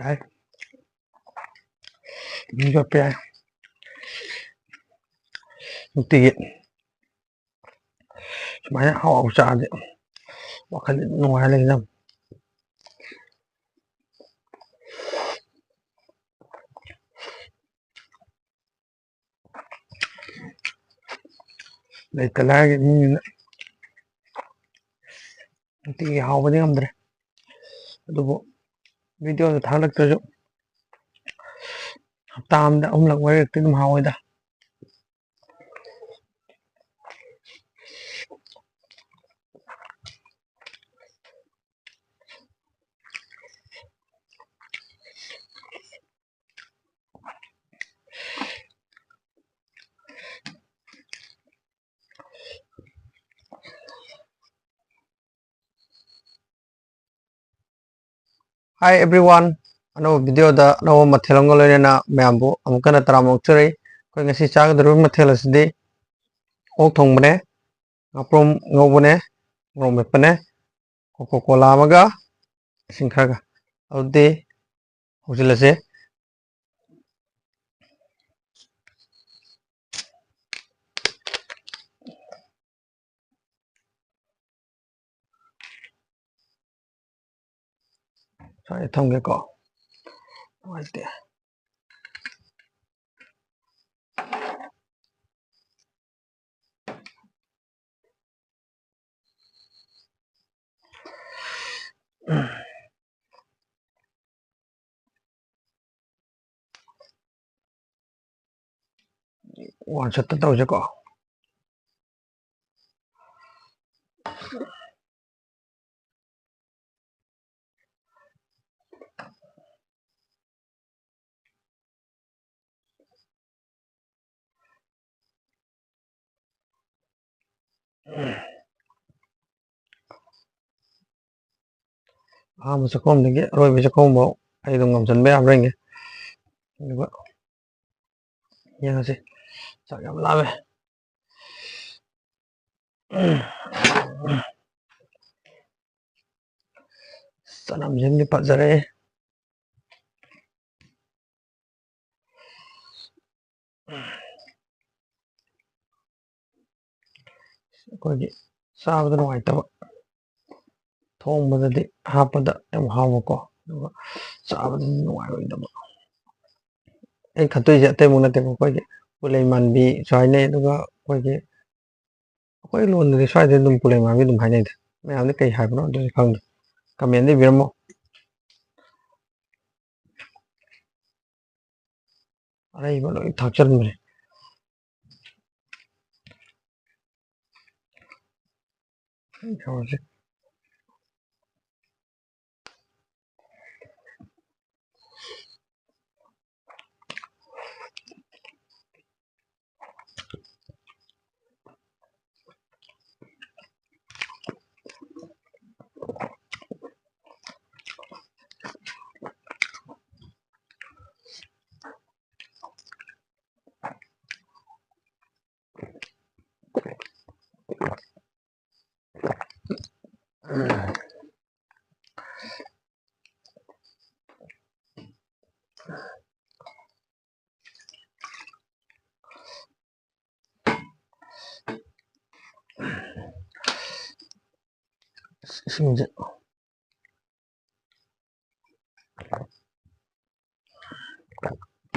Đấy, mình cho pe ꯅꯨꯡꯇꯤꯒꯤ ꯁꯨꯃꯥꯏꯅ ꯍꯥꯎ ꯆꯥꯔꯗꯤ ꯋꯥꯈꯜ ꯅꯨꯡꯉꯥꯏ ꯂꯩꯅ ꯂꯩꯇ ꯂꯥꯏꯔꯒꯤ ꯃꯤꯅꯤꯅ ꯅꯨꯡꯇꯤꯒꯤ ꯍꯥꯎꯕꯗꯤ ꯉꯝꯗ꯭ꯔꯦ ꯑꯗꯨꯕꯨ ꯚꯤꯗꯤꯑꯣꯗ ꯊꯥꯒꯠꯂꯛꯇ꯭ꯔꯁꯨ ꯍꯞꯇꯥ ꯑꯃꯗ ꯑꯍꯨꯝꯂꯛ ꯃꯔꯤꯔꯛꯇꯤ ꯑꯗꯨꯝ ꯍꯥꯎꯋꯤꯗ Hi everyone, another video da another mathel ang gawin na mayambu amukan na taramok tuloy kung ngasi chaga darong mathel asdi ok thong bane ngaprom ngaw bane ngaw mepane Coca-Cola maga singkhaga audi hujilase sai thong ge ko right one shot ta je ko sakom de roi be sakom bo ai dong ngam chan be am reng ge ba yang se sak yam la be sanam jim ni pa jare ko ji sa ba no ai ta ꯊꯣꯡꯕꯗꯗꯤ ꯍꯥꯞꯄꯗ ꯌꯥꯝ ꯍꯥꯎꯕꯀꯣ ꯑꯗꯨꯒ ꯆꯥꯕꯗꯗꯤ ꯅꯨꯡꯉꯥꯏꯔꯣꯏꯗꯕ ꯑꯩ ꯈꯠꯇꯣꯏꯁꯦ ꯑꯇꯩꯃꯨꯛ ꯅꯠꯇꯦꯀꯣ ꯑꯩꯈꯣꯏꯒꯤ ꯄꯨꯂꯩ ꯃꯥꯟꯕꯤ ꯁꯨꯃꯥꯏꯅꯩ ꯑꯗꯨꯒ ꯑꯩꯈꯣꯏ ꯂꯣꯟꯗꯗꯤ ꯁ꯭ꯋꯥꯏꯗ ꯑꯗꯨꯝ ꯄꯨꯂꯩ ꯃꯥꯟꯕꯤ ꯑꯗꯨꯝ ꯍꯥꯏꯅꯩꯗ ꯃꯌꯥꯝꯗꯤ ꯀꯩ ꯍꯥꯏꯕꯅꯣ ꯑꯗꯨꯗꯤ ꯈꯪꯗꯦ ꯀꯃꯦꯟꯗ ꯏꯕꯤꯔꯝꯃꯣ ꯑꯔꯩꯕ ꯂꯣꯏ ꯊꯥꯛꯆꯟꯕꯅꯦ ꯍꯧꯔꯁꯤ 이sim제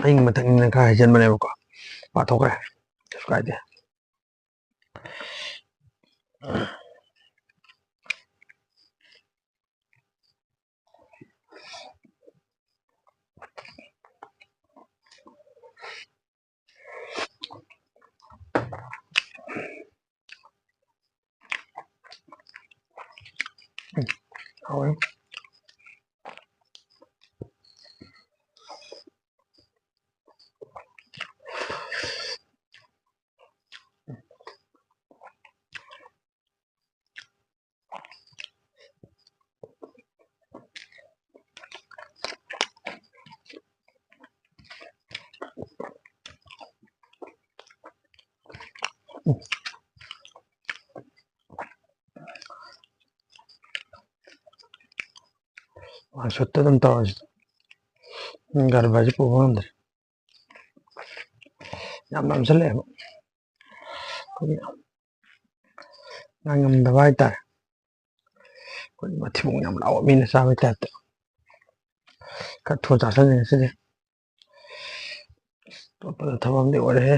ꯑꯩ ꯃꯊꯛꯅꯤꯅ ꯈꯔ ꯍꯩꯖꯟꯕꯅꯦꯕꯀꯣ ꯄꯥꯊꯣꯛꯈ꯭ꯔꯦ ꯀꯩꯁꯨ ꯀꯥꯏꯗꯦ 하고요. 슈트 좀 떨어지죠. ꯒꯔꯕꯁꯦ ꯄꯨꯕ ꯉꯝꯗ꯭ꯔꯦ ꯌꯥꯝ ꯅꯝꯁꯤꯜꯂꯛꯑꯦꯕ ꯑꯩꯈꯣꯏꯒꯤ ꯉꯝꯗꯕ ꯍꯥꯏꯇꯥꯔꯦ ꯑꯩꯈꯣꯏ ꯃꯊꯤꯕꯣꯡ ꯌꯥꯝ ꯂꯥꯎꯕ ꯃꯤꯅ ꯆꯥꯕꯩ ꯇꯥꯏꯞꯇ ꯈꯔ ꯊꯨꯅ ꯆꯥꯁꯤꯟꯁꯦ ꯉꯁꯤꯗꯤ ꯑꯇꯣꯞꯄꯗ ꯊꯕꯛ ꯑꯃꯗꯤ ꯑꯣꯏꯔꯦꯍꯦ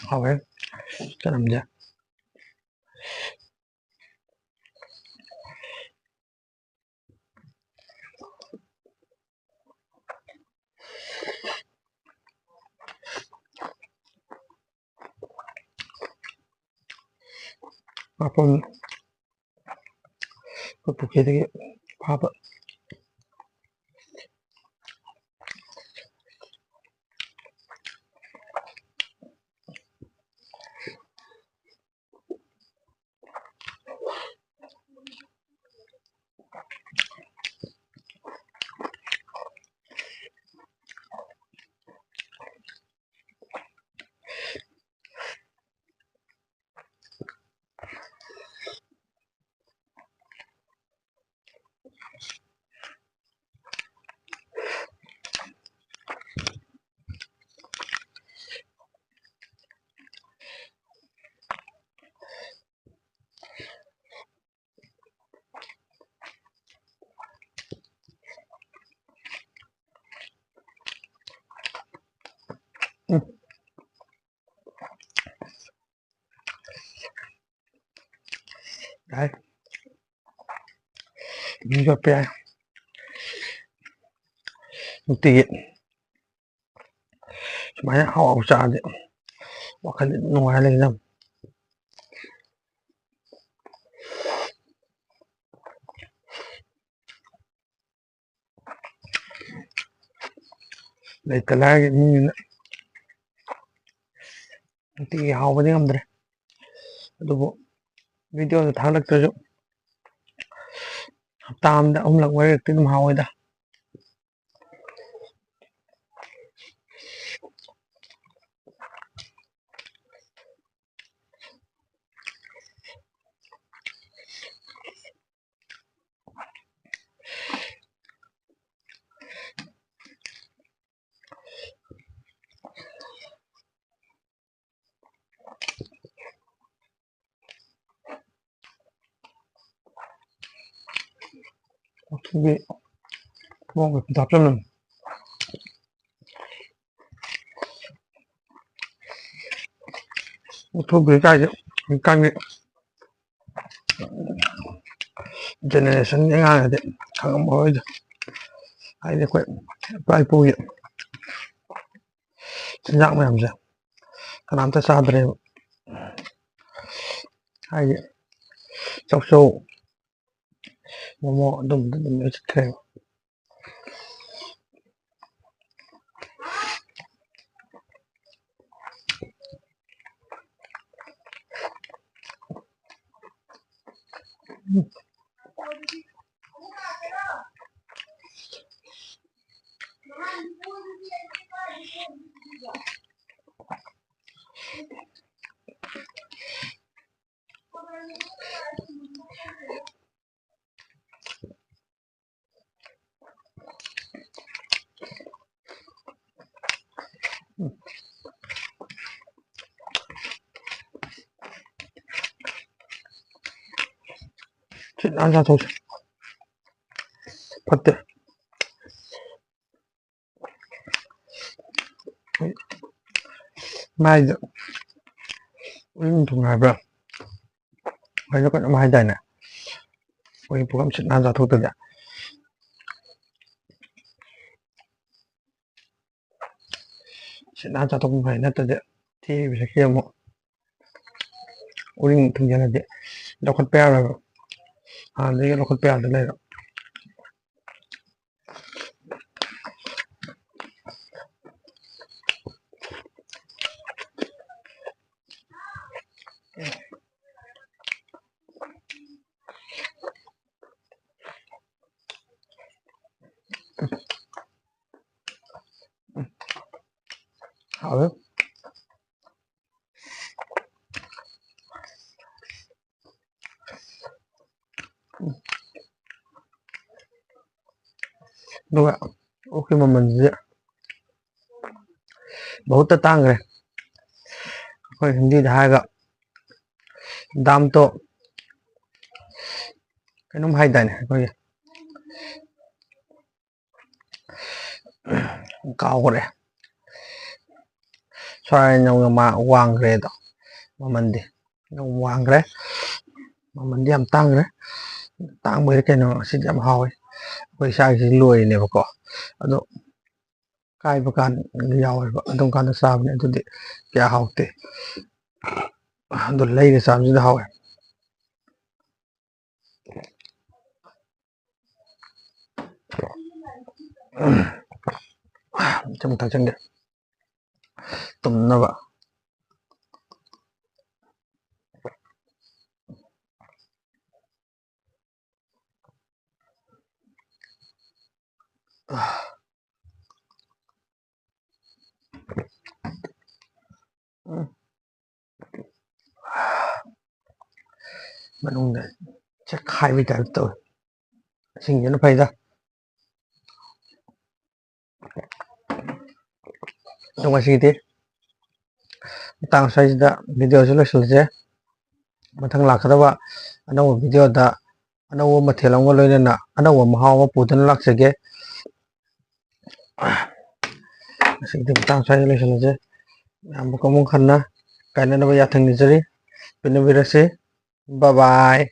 ꯍꯥꯎꯋꯦ ꯆꯅꯝꯁꯦ ꯉꯥꯄꯨꯝ ꯑꯩꯈꯣꯏ ꯄꯨꯈ꯭ꯔꯤꯗꯒꯤ ꯐꯥꯕ ꯌꯥꯏ ꯑꯗꯨꯝ ꯆꯠꯄ ꯌꯥꯏ ꯅꯨꯡꯇꯤꯒꯤ ꯁꯨꯃꯥꯏꯅ ꯍꯥꯎ ꯍꯥꯎ ꯆꯥꯔꯗꯤ ꯋꯥꯈꯜꯗꯤ ꯅꯨꯡꯉꯥꯏꯔ ꯂꯩꯅꯕ ꯂꯩꯇ ꯂꯥꯏꯔꯒꯤ ꯏꯃꯨꯡꯅꯤꯅ ꯅꯨꯡꯇꯤꯒꯤ ꯍꯥꯎꯕꯗꯤ ꯉꯝꯗ꯭ꯔꯦ ꯑꯗꯨꯕꯨ ꯚꯤꯗꯤꯑꯣꯗ ꯊꯥꯒꯠꯂꯛꯇ꯭ꯔꯁꯨ ꯍꯞꯇꯥ ꯑꯃꯗ ꯑꯍꯨꯝꯂꯛ ꯃꯔꯤꯔꯛꯇꯤ ꯑꯗꯨꯝ ꯍꯥꯎꯋꯦꯗ ꯃꯊꯤꯒꯤ ꯊꯕꯛ ꯍꯥꯞꯆꯤꯟꯕꯅꯤ ꯃꯨꯛꯊ꯭ꯔꯨꯕꯤ ꯀꯥꯏꯁꯦ ꯍꯧꯖꯤꯛꯀꯥꯟꯒꯤ ꯖꯦꯅꯦꯔꯦꯁꯟꯒꯤ ꯑꯉꯥꯡꯗꯗꯤ ꯈꯪꯉꯝꯃꯔꯣꯏꯗ ꯍꯥꯏꯗꯤ ꯑꯩꯈꯣꯏ ꯏꯄꯥ ꯏꯄꯨꯒꯤ ꯆꯤꯟꯖꯥꯛ ꯃꯌꯥꯝꯁꯦ ꯀꯅꯥꯝꯇ ꯆꯥꯗ꯭ꯔꯦꯕ ꯍꯥꯏꯗꯤ ꯆꯧꯆꯧ ꯃꯣꯃꯣ ꯑꯗꯨꯝꯕꯗ ꯑꯗꯨꯝ ꯂꯣꯏ ꯆꯠꯈ꯭ꯔꯦꯕ ꯁꯤꯠ ꯅꯥꯟ ꯆꯥꯊꯣꯛꯁꯤ ꯐꯠꯇꯦ ꯃꯥꯏꯗ ꯎꯔꯤꯡ ꯊꯨꯡ ꯍꯥꯏꯕ꯭ꯔꯥ ꯑꯩꯅ ꯀꯩꯅꯣꯝ ꯍꯥꯏꯗꯥꯏꯅꯦ ꯑꯩꯈꯣꯏ ꯄꯨꯈꯝ ꯁꯤꯠ ꯅꯥꯟ ꯆꯥꯊꯣꯛꯇꯗꯤ ꯁꯤꯠ ꯅꯥꯟ ꯆꯥꯊꯣꯛꯄ ꯐꯩ ꯅꯠꯇ꯭ꯔꯗꯤ ꯊꯤꯕꯁꯤ ꯑꯃꯨꯛ 우린 등장하는데 이렇게 빼야라고 아 이게 이렇게 빼야 되네 아 누가 오케이 뭐지 बहुत तांग है कोई हिंदी धागा दाम तो कहीं हाई दाने कोई कावरे स्वाय नौंग मा वांगरे दो ममंदी नौंग वांगरे ममंदी हम तांग बरे कहीं सिद हम हावे कोई साइज लोई ने बको अदो काय बकान यावे अदम कान साबने अदुदि क्या हावते अदो लेगे साबजिद हावे 좀 탁정게 tumnaba manungda chắc khai với cái tôi sinh cho nó phải ra trong cái gì thế tang sai da video solo sulje mathang lakhdaba anaw video da anaw mathelang loina na anaw mahaw ma pudan laksege sikde tang sai solo sulje am ko mong khanna kaina na ya thang ni jari pinabirase bye bye